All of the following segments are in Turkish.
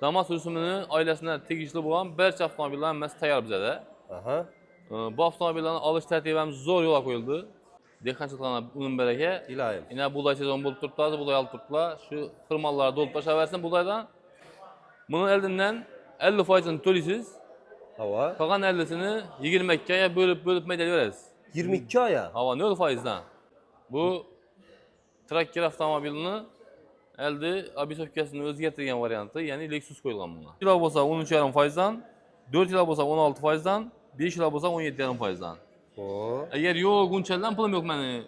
Damas sürüşümünü ailesine tegishli bo'lgan barcha avtomobillar hammasi tayyor bizada. Aha. Bu avtomobillarni olish tartibimiz zo'r yo'lga qo'yildi. Dehqonchiliklarga unum baraka. İlayim. Yine buğday sezon bo'lib turibdi, buğday olib turibdilar. Shu xirmonlarni do'lib tashlaversin buğdaydan. Buni eldinden 50%'ni to'laysiz. Hava. Qolgan 50'sini 22'ye bölüp veririz. 22 aya. Hava 0%'dan. Bu Tracker avtomobilini elde abisofkasini o'zgartirgan varianti, ya'ni Lexus qo'yilgan bunga. 3 yil bo'lsa 13,5%dan, 4 yil bo'lsa 16%dan, 5 yil bo'lsa 17,5%dan. O. Agar yo'q unchadan pulim yo'q meni.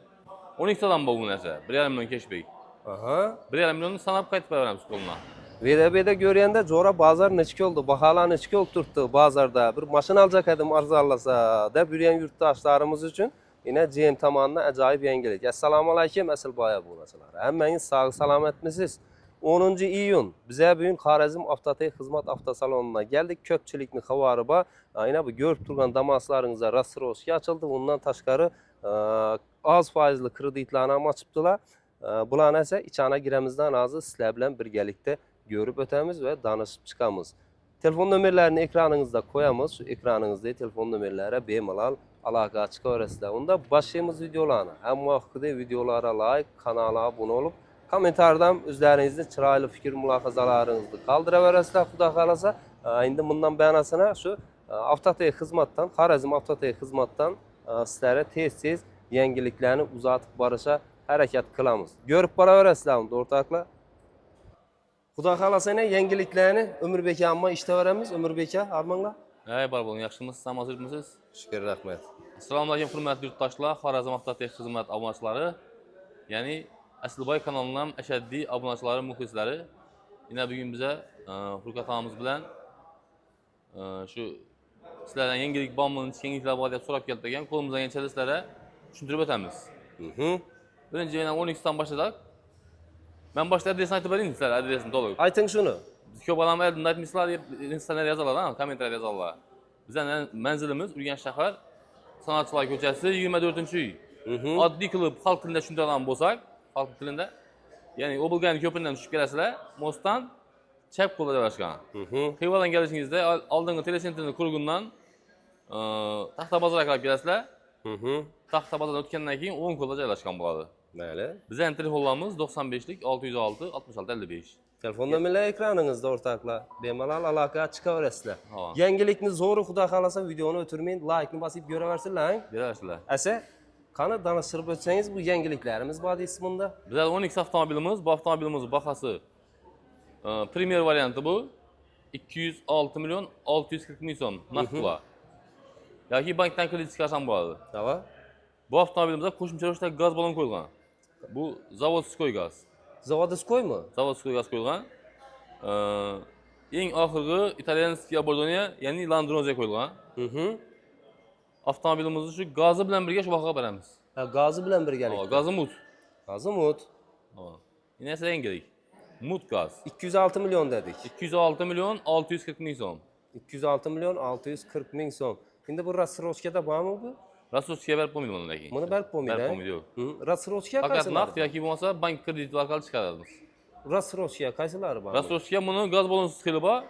12 tadan bu narsa. 1,5 million cashback. Aha. 1,5 millionni sanab qaytib beramiz qo'ldan. VDB'de görüyende Jora bazar neçki oldu, bahalar neçki oldu turttu bazarda. Bir maşın alacak edim arzallasa da bürüyen yurttaşlarımız için yine GM tamanına acayip yengelik. Esselamu Aleyküm esil baya bu nasılar. Hemen sağ salamet misiniz? 10. iyun bize bugün Xarezm Avtotey Xizmat Avtosalonuna geldik. Köpçilikni havarıba yine bu görüp durgan damaslarınıza Rasroski açıldı. Bundan taşkarı az faizli kreditlerini açıptılar. Bulan ise içana giremizden azı sizler bilen birgelikte görüp ötemiz ve danışıp çıkamız. Telefon nömerlerini ekranınızda koyamız. Şu ekranınızda telefon nömerlere bemalal alaka çıkarırız. Onda başlayımız videolarına. Hem vaxtida videolara like, kanala abone olup komentardan üzerinizde çıraylı fikir mülakazalarınızı kaldıraveresizler. Xuda kalasa. Şimdi bundan beyanasına şu Avtotey Xizmatdan, Xarezm Avtotey Xizmatdan sizlere tez yengiliklerini uzatıp barışa hareket kılamız. Görüp baraveresizler onda ortakla. Xudo xolasa yangiliklarni Ömürbek amma ishtaveramiz. Ömürbek armanglar. Ey bar bo'lin, yaxshimisiz? Sog' bo'libmisiz? Shukr, rahmat. Assalomu alaykum hurmatli yurtdoshlar, Xorazm Avtotey Xizmat obunachilari, ya'ni Aslboy kanalining ashaddiy obunachilari, muxlislari. Yine bugün bize Furqat og'amiz bilan shu sizlardan yangilik bormi, yangiliklar bor deb so'rab kelib ekan, qo'limizdan kelgancha sizlarga tushuntirib o'tamiz. Birinchi yana 12 dan boshladik. Ben başta adresini aytıp vereyim sizlere, adresini dolu. Ayting şunu. Köp adam eldin aytmışlar, insanlar yazarlar ha, komentarlar yazarlar. Bizden menzilimiz Ürgen Şahar, Sanatçılar Köçesi 24. uy. Adli kılıp halk dilinde şundadan bozak, halk dilinde. Yani o bulgan köpründen düşüp gelesiler, Most'tan çep kolları başkan. Kıyvadan gelişinizde aldığınız telesentrini kurgundan tahta bazara kadar gelesiler. Tahta bazardan ötkenden keyin 10 kolda joylashgan bo'ladi. Mayli. Bizning telefonlarimiz 95'lik 606 66 55. Telefon nömerleri ekranınızda ortakla. Bemalal alaka çıkaverasizlar. Tamam. Yangilikni zo'ri Xudo xolasa videoni o'tirmeyin, like-ni bosib ko'raversizlar. Berasizlar. Asa qani danıştırıp o'tsangiz bu yangiliklarimiz bor deysiz bunda. Bizda 12 avtomobilimiz, bu avtomobilimizning bahası Premier varianti bu 206 milyon 640 ming so'm naqd pul. Yoki bankdan kredit chiqarsam bo'ladi. Tamam. Bu avtomobilimizda qo'shimcha ravishda gaz balon qo'yilgan. Bu zavodskoy gaz. Zavodskoy mu? Zavodskoy gaz qo'yilgan. Eng oxirgi italyanskiy Bordonia, ya'ni Land Rover qo'yilgan. Avtomobilimizni shu gazi bilan birga shu vaqtga beramiz. Ha, gazı bilan birgalikda. Gazı mut. Gazı mut. Yine esa yangilik. Mut gaz. 206 milyon dedik. 206 milyon 640 ming so'm. 206 milyon 640 ming so'm. Şimdi bu Rasroskada var mı bu? Rastoskiga berib qo'ymaydi bundan keyin. Bunu berib qo'ymaydi. Berib qo'ymaydi, yo'q. Rasroskiga Faqat qaysilari? naqd yoki bo'lmasa bank krediti orqali chiqaramiz. Rasroskiga qaysilari bor? Rastoskiga buni gaz balonsiz qilib bor.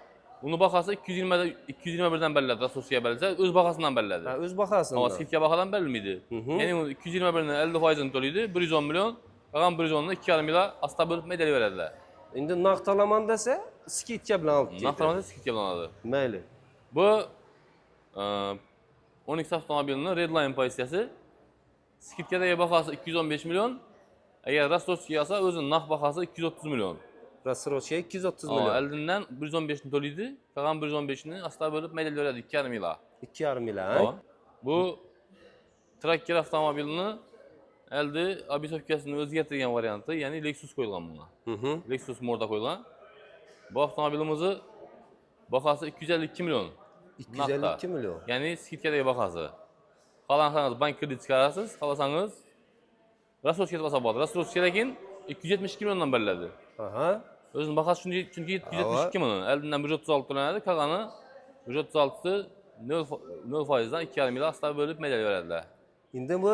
Uni bahasi 221 dan beriladi. Rastoskiga berilsa, o'z bahasidan beriladi. Ha, o'z bahasidan. Ammo skidka bahodan berilmaydi. Ya'ni 221 ni 50%ni to'laydi, 110 million, qolgan 110 ni 2,5 million asta bo'lib medal beradilar. Endi naqd olaman desa, skidka bilan olib keladi. Naqd olaman skidka bilan oladi. Mayli. Bu 12 avtomobilning Redline pozitsiyasi skidkadagi bahasi 215 million. Agar Rastoskiga olsa, o'zining naqd bahasi 230 million. Rasroskiga 230 milyon. Eldinden 115 ni to'laydi, qolgan 115 ni asta bo'lib medal beradi 2,5 million. 2,5 milyon. Bu Tracker avtomobilini elde abisofkasini o'zgartirgan varianti, ya'ni Lexus qo'yilgan bunga. Lexus modda qo'yilgan. Bu avtomobilimizni bahasi 252 million. 252 milyon. Ya'ni skidkadagi bahasi. Xohlasangiz bank kredit chiqarasiz, xohlasangiz Rastoskiga olsa bo'ladi. Rastoskiga 272 milliondan beriladi. Aha. O'zining bahasi chunki 272 million. Eldinden 136 to'lanadi, qolgani 136 0%dan 2,5 million asta bo'lib medal beradilar. Endi bu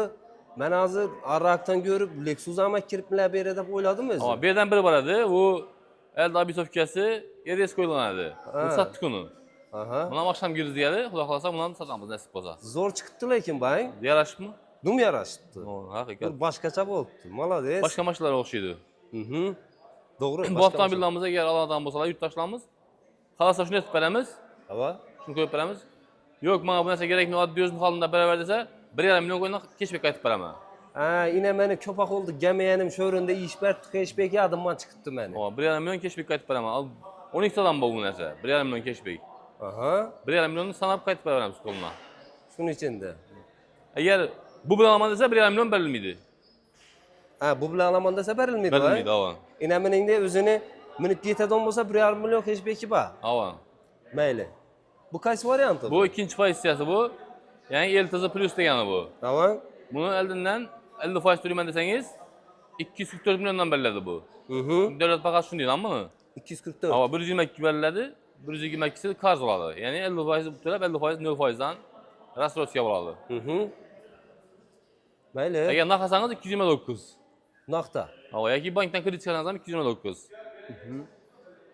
men hozir Arrakdan görüp Lexus ama kiriplar beri deb o'yladim o'zi. Ama birden biri boradi. Bu Elde bir sofkası yeriz koyulanardı. Ha. Bunu sattık onu. Aha. Buna akşam girdi yani. Xuda kalsa bundan satamız nasip olsa. Zor çıktı lekin bay. Yaraşıp mı? Dum yaraştı. Hakikat. Bir başkaça oldu. Malades. Başka maçlara okşuydu. Hı. Doğru. Bu avtomobillarımıza eğer alan bolsalar yurttaşlarımız kalasa şunu etip veremiz. Hava. Şunu koyup veremiz. Yok bana bu narsa gerekmiyor. Adli özün halinde beraber dese 1,5 milyon koyuna keçbek qaytıb veremem. Ha, yine meni köpak oldu. Gemeyenim şöründe iş berttik eşbek adımdan çıktı meni. O 1,5 milyon keçbek qaytıb veremem. Al 12 adam bu narsa. 1,5 milyon keçbek. Aha. 1,5 milyonu sanap qaytıb veremem koluna. Şunun içinde. Eğer bu bilan alman dese 1,5 milyon verilmeydi. Ha, bu bilan alaman dese verilmeydi. Verilmeydi hava. Yine menin de özünü minip yeteden olsa 1,5 milyon eşbeki var. Hava. Meyli. Bu kaç varyantı? Bu ikinci faiz hissiyası bu. Yani Eltazı plus degeni bu. Tamam. Bunu eldinden 50 faiz türümen deseniz 244 milyondan belirledi bu. Hı. Devlet bakası şunu diyor ama 244. ama 122 belirledi. 122'si karz oladı. Yani 50 faiz bu taraf 50 faiz 0 faizden Rastrosya oladı. Hı. Meyli. Eğer nakasanız 229. Nakta. Ama ya ki banktan kredi çıkarsanız 229.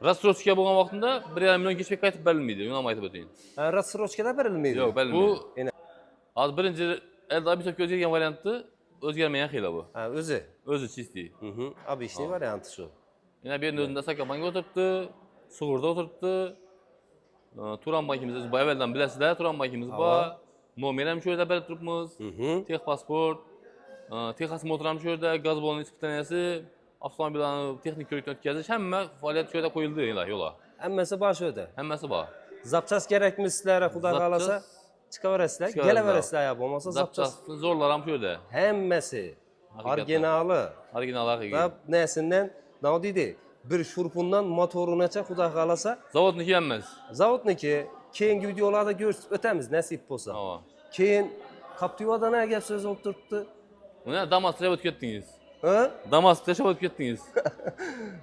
Rastrosya bulgan vaxtında 1,5 milyon keçmek qaytıb verilmeydi. Onu aytıb öteyim. Ha, Rastroskya'da verilmeydi. Yok verilmeydi. Yine. Az birinci elde bir çok özgərgen variantı özgərməyən xeyla bu. Ha, özü. Özü çisti. Hı. Abi işte varyantı şu. Yine birinin özünde Sakabanka oturttu, Suğurda oturttu. Turan bankimiz bu evvelden biləsizlər, Turan bankimiz var. Nomerəm şöyle belə turubmuz. Hı. Tex pasport, Texas motoram şöyle, gaz balonu ispitənəsi, avtomobillərin texnik görükdən ötkəziş, həmmə fəaliyyət şöyle koyuldu yola. Emmesi baş öde. Həmməsi var. Zapças gerekmi sizlere kuda kalasa çıkaveresler. Geleveresler ya olmasa zapças. Zapças zorlaram şöyle. Hemmesi. Hakikaten. Originalı. Original Da haqiqi. nesinden ne dedi? Bir şurpundan motoruna çek kuda kalasa. Zavodniki yenməz. Zavutniki keyingi videolarda görüp ötemiz nasip olsa. Hava. Keyin Captiva'da ne gel söz oturttu. Bu ne? Damas'ta şabot getdiniz. Ha? Damas'ta şabot getdiniz.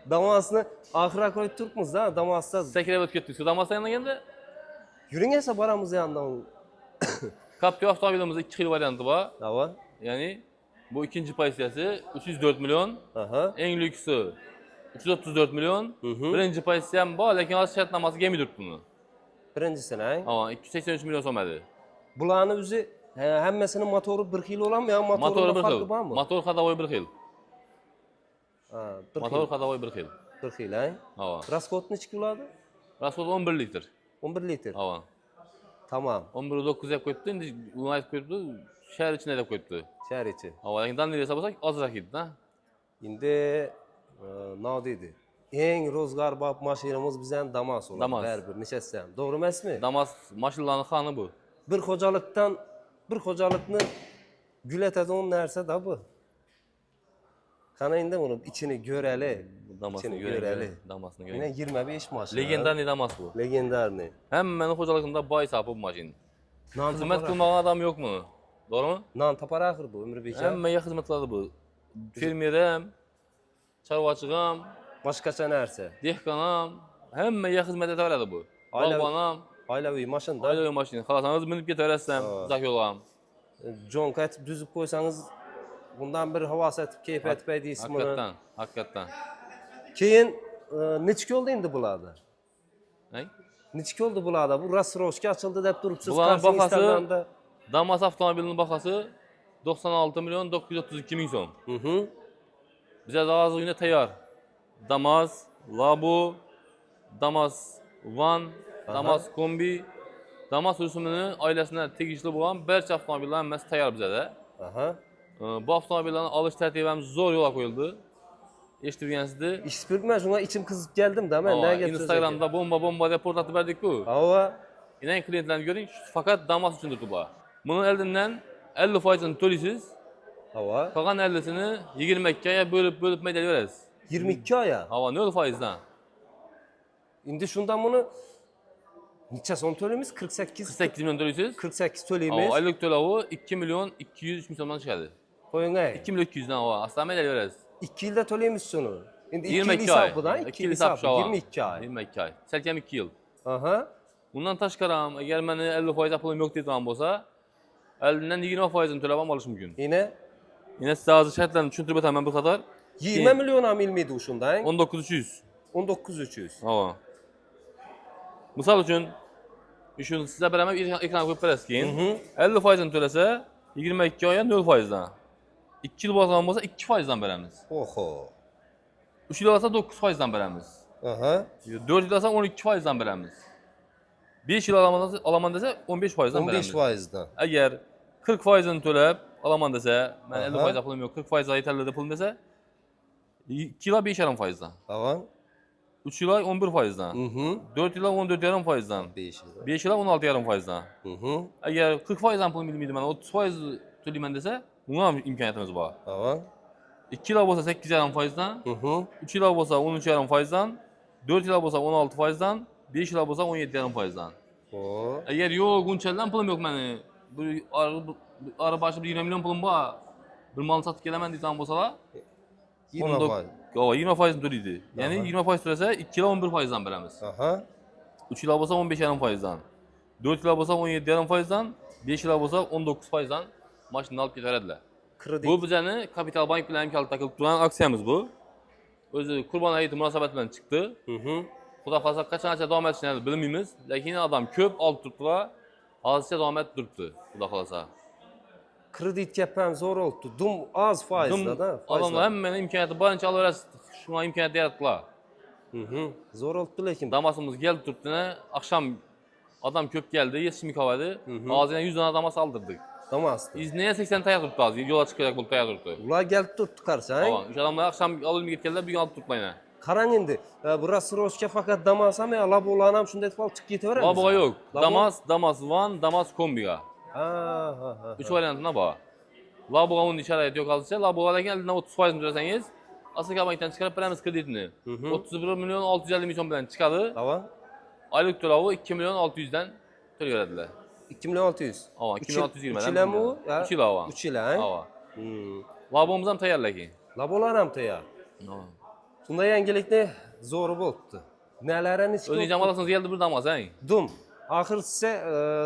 Damasını ahıra koyup turpmuz da Damas'ta. Sekire şabot getdiniz. Damas'ta yanına geldi. Yürün ise baramız yandan. Captiva avtomobilimizde 2 xil variantı var. Hava. Yani bu ikinci paysiyası 304 milyon. Aha. En lüksü 334 milyon. Birinci paysiyam bu. Lakin az şartnaması gemiydir bunu. Birincisine. Ama 283 milyon somadı. Bulanı üzü hemmesinin motoru bir xil olan mı ya? Motor bir farkı xil. var mı? Motor kadavoy bir xil. Ha, bir Motor xil. kadavoy bir xil. Bir xil ha. Hava. Raskot neçə kilodur? Rasol 11 litr. 11 litr. Hava. Tamam. 11'i 9'ya koyuptu. Şimdi bunu ayıp koyuptu. Şehir içine de koyuptu. Şəhər içi. Hava. Yani dan nereye sabasak azrak idi da. İndi ne dedi? En rozgar bab maşinimiz bizden Damas olur. Damas. Her bir neçəsən. Doğru emasmı? Damas maşınlarının xanı bu. Bir xocalıqdan bir xocalıqni gül etədən nərsə də bu. Kana indi bunu içini görəli. Damasını İçini görəli. görəli. Damasını Yine görəli. 25 maşın. Legendarni Damas bu. Legendarni. Həmmənin xocalığında bay sapı bu maşın. Nan Xidmət tapar. qılmağın adam yok mu? Doğru mu? Nan tapar axır bu ömrü bekar. Həmməyə xidmətləri bu. Fermerəm, çarvaçığam, Başqaça nərsə. dehqanam, həmməyə xidmət etərədi bu. Ailə- Bağbanam, Ailəvi maşın da. ailə maşını. Xalasanız minib getərəsəm, uzaq yolam. Conka etib düzüb qoysanız bundan bir havas etib keyf etmək deyirsiz bunu. Hakikaten, hakikaten. Keyin neçə oldu indi bulada? Nə? Neçə oldu bulada? Bu Rasroşki açıldı deyib durubsuz Bulanın karşın baxası- Instagramda. Damas avtomobilinin baxası 96 milyon 932 min son. Hı. Bizə daha az yine təyar. Damas, Labu, Damas Van, Damas Kombi, Damas rüsumunu ailəsinə tegişli olan bərk avtomobillərin məhz təyar bizə də. Aha. Bu avtomobillərin alış tərtibimiz zor yola qoyuldu. Eşitdiyinizdir. İş bilmez içim kızıp geldim de ben ne getireceğim? Instagramda bomba report atıp verdik bu. Hava. İnan klientlerini görün fakat Damas üçün tutublar. Bunun elindən 50%'ını төлüsüz, Hava. qalan 50'sini 22'ye bölüp medel veririz. 22 aya. Hava 0%'dan. İndi şundan bunu neçə son tölümüz? 48. 48 milyon төлüsüz. 48 Hava tölümüz. aylık töləvi 2 milyon 203 milyondan çıxadı. Koyun ay. 2 milyon 200'dan hava. Asla medel veririz. 2 yılda tölümüz sonu. İndi 2 yıl 22 ay. hesabıdan 2 yıl hesabı 22 ay. 22 ay. Səlkəm 2 yıl. Aha. Bundan taşqaram, əgər mənə 50% pulum yox deyirəm bolsa, əlindən 20%'ını töləməm alış mümkün. Yine Yine sizə azı şərtlərini düşündürüb ötəm mən bu qədər. 20 milyona mı ilmiydi uşundan? 19300. 19300. Hava. Misal üçün şunu sizə bərabər ekran qoyub verəsikin. 50% törəsə 22 aya 0%-dan. 2 il bazan olmasa 2%-dan verəmiz. Oho. 3 il alsa 9%-dan verəmiz. Aha. 4 il alsa 12%-dan verəmiz. 5 il alaman desə 15%-dan verəmiz. 15%-dan. Əgər 40%-ni törəb alaman desə, mən 50% pulum yox, 40% yetərlidir pulum desə 2 ila 5,5%-dan. Tamam. 3 ila 11%-dan. 4 ila 14,5%-dan. 5 ila 16,5%-dan. Əgər 40%-dan pulum bilmiydi mən 30% төлəyəm desə, buna imkaniyyətimiz var. Tamam. 2 ila olsa 8,5%-dan, 3 ila olsa 13,5%-dan, 4 ila olsa 16%-dan, 5 ila olsa 17,5%-dan. Əgər yox, Qunçəldən pulum yox məni, arı başı bir 20 milyon pulum var, bir malı satıb gələmən deyəcəm olsalar, 20%. 20% törəydi. Yəni 20% törəsə 2 ila 11%-dan verəmiz. Aha. 3 ila olsa 15,5%-dan, 4 ila olsa 17,5%-dan, 5 ila olsa 19%-dan maşını alıb getirədilər. Kredit. Bu bizəni Kapital Bank bilan imkanlı takılıb duran aksiyamız bu. Özü Qurban ayı münasibət bilan çıxdı. Xuda xalsa qaçanca davam etsinlər bilməyimiz. Lakin adam köp alt tutdular. Hazırca davam etdirdi Xuda xalsa. Kredit gəpəm zor oldu. Dum az faizlə da. Adamlar həmmənə imkaniyyəti barınca alırız. Şuna imkaniyyət yaratdılar. Zor oldu lakin. Damasımız gəldi tutduğuna. Akşam adam köp gəldi. Yetişmik havadı. Ağzına 100 dana damas aldırdık. Damasdı. İzniyə 80 taya tutdu az. Yola çıxacaq bu taya tutdu. Ular gəldi tutdu qarsan. Tamam. Üç adamlar akşam alır mı getdilər bir gün alıb tutmayın. Qaran indi. Burası Roşka fakat damasam ya lab olanam şunda etib çık getiverəm. Laboğa yox. Damas Van, Damas Kombiga. Ha. 3 variantına bax. Laboğa onun işarəti yox azca. Laboğa lakin əlindən 30% ödəsəniz, Asaka Bankdan çıxarıb verəmiz kreditini. 31 milyon 650 milyon bilan çıxadı. Tamam. Aylıq törəvi 2 milyon 600-dən tör verədilər. 2 milyon 600. Ava, 2 milyon 620-dən. 3 ilə mi o? 3 ilə ava. 3 ilə, hə? Ava. Labomuzdan təyərlə ki. Lab olaram təyər. Bunda yəngilikdə zoru oldu. Nələrə niçin? Ödəyəcəm alasınız gəldi bir damas, hə? Dum. Axır sizə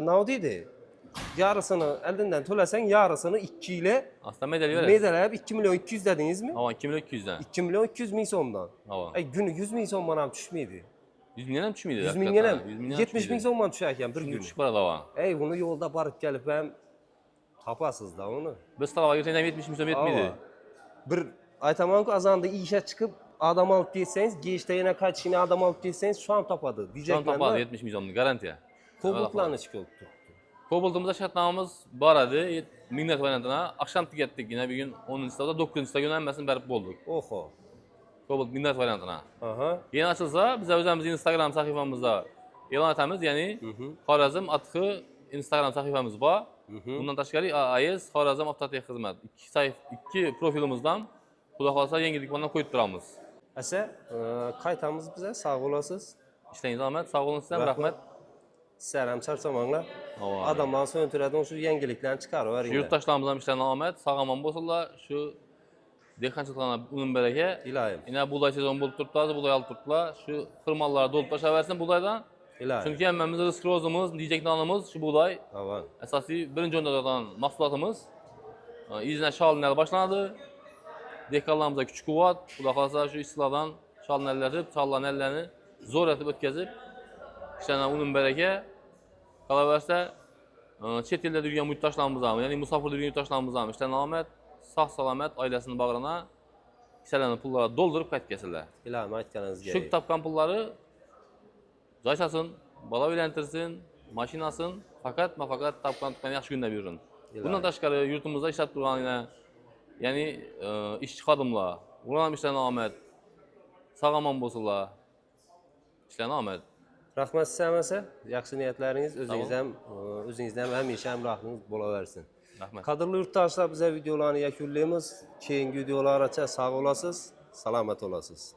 nə idi? Yarısını əlindən töləsən, yarısını 2 ilə Aslında medali verəz. medaləyib 2 milyon 200 dedinizmi? Ava, 2 milyon 200-dən. 2 milyon 200 min somdan. Ava. Günü 100 min som manam düşməydi. 100 mindən düşməydi. 100 min yenə 70 min somdan düşərkən bir gün. Düşük para da var. Ey bunu yolda barıb gəlib həm tapasız da onu. Biz talağa götürəndə 70 min som etməydi. Bir aytamam ki azanda işə çıxıb adam alıp getseniz, geçte yine kaç yine adam alıp getseniz şu an tapadı. Şu Diyecek an tapadı 70 milyonlu garantiya. Kobuklağını çıkıyor. Koboltumuzda şartnamamız var idi. Minnət variantına. Akşam tükettik yine bir gün 10. stada 9. stada yönəlməsini bərib olduq. Oho. Kobolt minnət variantına. Aha. Yeni açılsa bizə özümüz Instagram sayfamızda elan etəmiz. Yəni Xorazm Atıxı Instagram sayfamız var. Bundan təşkəri AES Xorazm Avtotexnik Xidmət. İki profilimizdən Xuda xalsa yenilik ondan qoyub duramız. Əsə, qaytamız bizə sağ olasınız. İşləyin zahmət, sağ olun sizdən, rəhmət. Sərəm çarçamanla. Adamların söntürədin şu yengiliklərini çıxarır. Yurttaşlarımızdan işlərin ahmət, sağ aman bozurlar. Şu dexançılıqlarına unun bərəkə. İlahim. Yine buğday sezonu bulup tuttular, buğday alıp tuttular. Şu xırmalları dolup taşıversin buğdaydan. İlahim. Çünkü emmemiz, rızkırozumuz, diyecek nanımız şu buğday. Aman. Əsası birinci önderden mahsulatımız. İzine şal nəl başlandı. Dekallarımıza küçük kuvat. Bu da kalsa şu istiladan şalın əllərib, şalların əllərini zor etib ötkəzib. İşlərinə unun bərəkə. Qala versə, çet ildə yürüyən yurttaşlarımıza, yəni musafirdə yürüyən yurttaşlarımıza işlərinə ahmət, sağ salamet ailesinin bağrına kisələrini pullara doldurub qayıt kəsirlər. İlahim, aytqanınız Şu gəlir. tapqan pulları zaşasın, bala öyləntirsin, maşinasın, fakat tapqan tutqan yaxşı gündə verin. Bundan təşkəri yurtumuzda işlət duran yine, yəni işçi xadımla, uğranam işlərinə ahmət, sağ aman bozurlar, işlərinə ahmət. Rəhmət istəməsə, yaxşı niyyətləriniz özünüzdən həmişə əmrahınız bola versin. Rəhmət. Kadırlı yurttaşlar bizə videolarını yekünləyimiz. Keyingi videolara sağ olasınız, salamet olasınız.